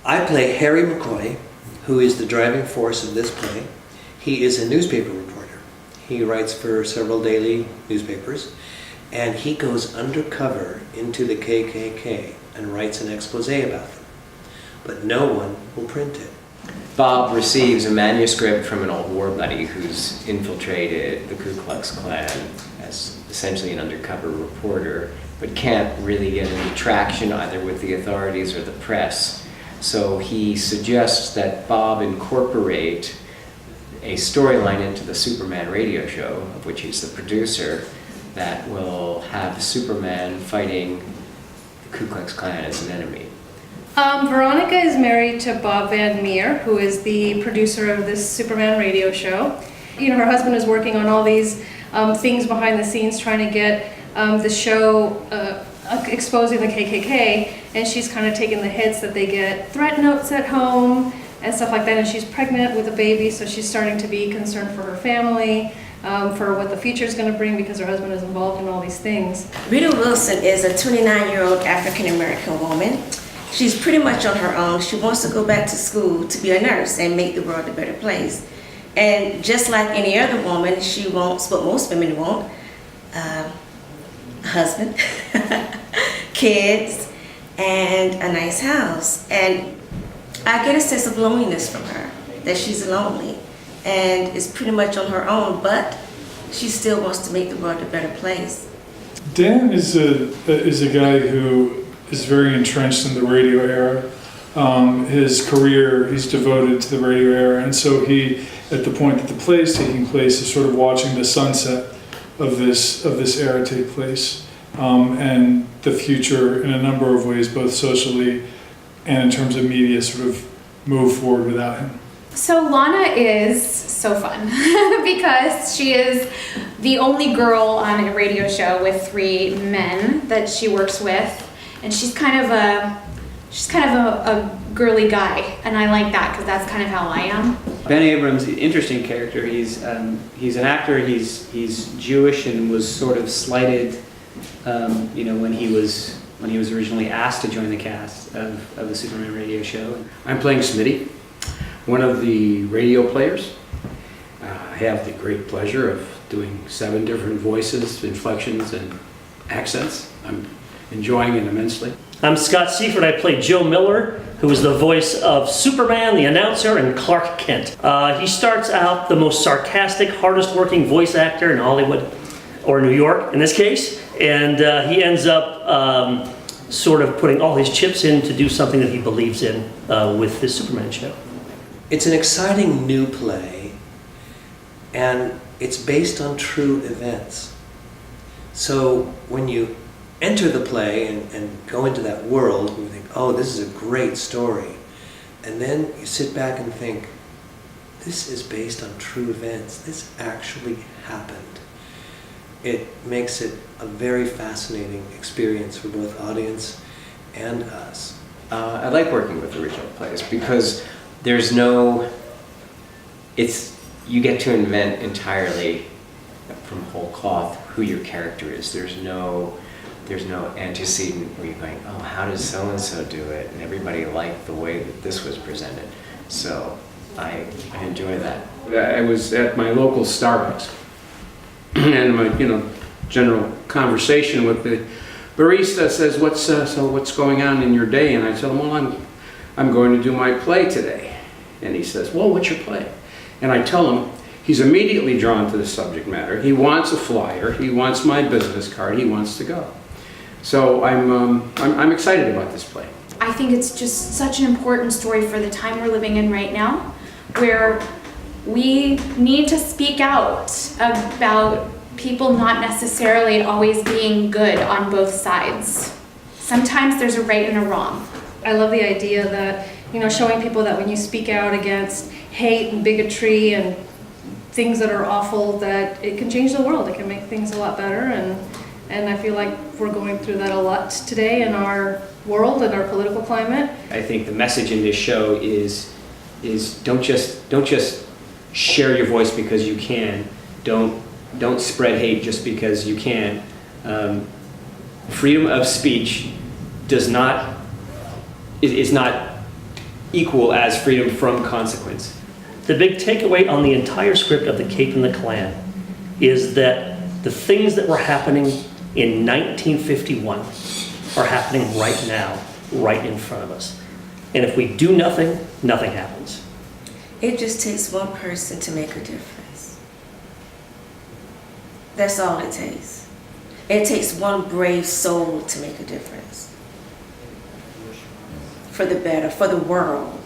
I play Harry McCoy, who is the driving force of this play. He is a newspaper reporter. He writes for several daily newspapers, and he goes undercover into the KKK and writes an expose about them. But no one will print it. Bob receives a manuscript from an old war buddy who's infiltrated the Ku Klux Klan as essentially an undercover reporter, but can't really get any traction either with the authorities or the press. So he suggests that Bob incorporate a storyline into the Superman radio show, of which he's the producer, that will have Superman fighting the Ku Klux Klan as an enemy. Veronica is married to Bob Van Meer, who is the producer of this Superman radio show. You know, her husband is working on all these things behind the scenes, trying to get the show exposing the KKK, and she's kind of taking the hits that they get threat notes at home and stuff like that, and she's pregnant with a baby, so she's starting to be concerned for her family, for what the future is going to bring because her husband is involved in all these things. Rita Wilson is a 29-year-old African-American woman. She's pretty much on her own. She wants to go back to school to be a nurse and make the world a better place. And just like any other woman, she wants what most women want, a husband, kids, and a nice house. And I get a sense of loneliness from her, that she's lonely and is pretty much on her own, but she still wants to make the world a better place. Dan is a guy who is very entrenched in the radio era. His career, he's devoted to the radio era, and so he, at the point that the play is taking place, is sort of watching the sunset of this era take place, and the future in a number of ways, both socially and in terms of media, sort of move forward without him. So Lana is so fun because she is the only girl on a radio show with 3 men that she works with. And she's kind of a girly guy, and I like that because that's kind of how I am. Ben Abrams, interesting character. He's an actor. He's Jewish and was sort of slighted, when he was originally asked to join the cast of the Superman radio show. I'm playing Smitty, one of the radio players. I have the great pleasure of doing 7 different voices, inflections, and accents. I'm enjoying it immensely. I'm Scott Seifert. I play Joe Miller, who is the voice of Superman, the announcer, and Clark Kent. He starts out the most sarcastic, hardest working voice actor in Hollywood, or New York in this case, and he ends up sort of putting all his chips in to do something that he believes in with his Superman show. It's an exciting new play, and it's based on true events. So when you enter the play and go into that world, and you think, oh, this is a great story. And then you sit back and think, this is based on true events. This actually happened. It makes it a very fascinating experience for both audience and us. I like working with original plays because you get to invent entirely from whole cloth who your character is. There's no antecedent where you're going, oh, how does so-and-so do it? And everybody liked the way that this was presented. So I enjoy that. I was at my local Starbucks, and my general conversation with the barista says, what's going on in your day? And I tell him, well, I'm going to do my play today. And he says, well, what's your play? And I tell him, he's immediately drawn to the subject matter. He wants a flyer. He wants my business card. He wants to go. So I'm excited about this play. I think it's just such an important story for the time we're living in right now, where we need to speak out about people not necessarily always being good on both sides. Sometimes there's a right and a wrong. I love the idea that, showing people that when you speak out against hate and bigotry and things that are awful, that it can change the world. It can make things a lot better, and I feel like we're going through that a lot today in our world and our political climate. I think the message in this show is don't just share your voice because you can. Don't spread hate just because you can. Freedom of speech is not equal as freedom from consequence. The big takeaway on the entire script of The Cape and the Clan is that the things that were happening in 1951 are happening right now, right in front of us. And if we do nothing, nothing happens. It just takes one person to make a difference. That's all it takes. It takes one brave soul to make a difference. For the better, for the world.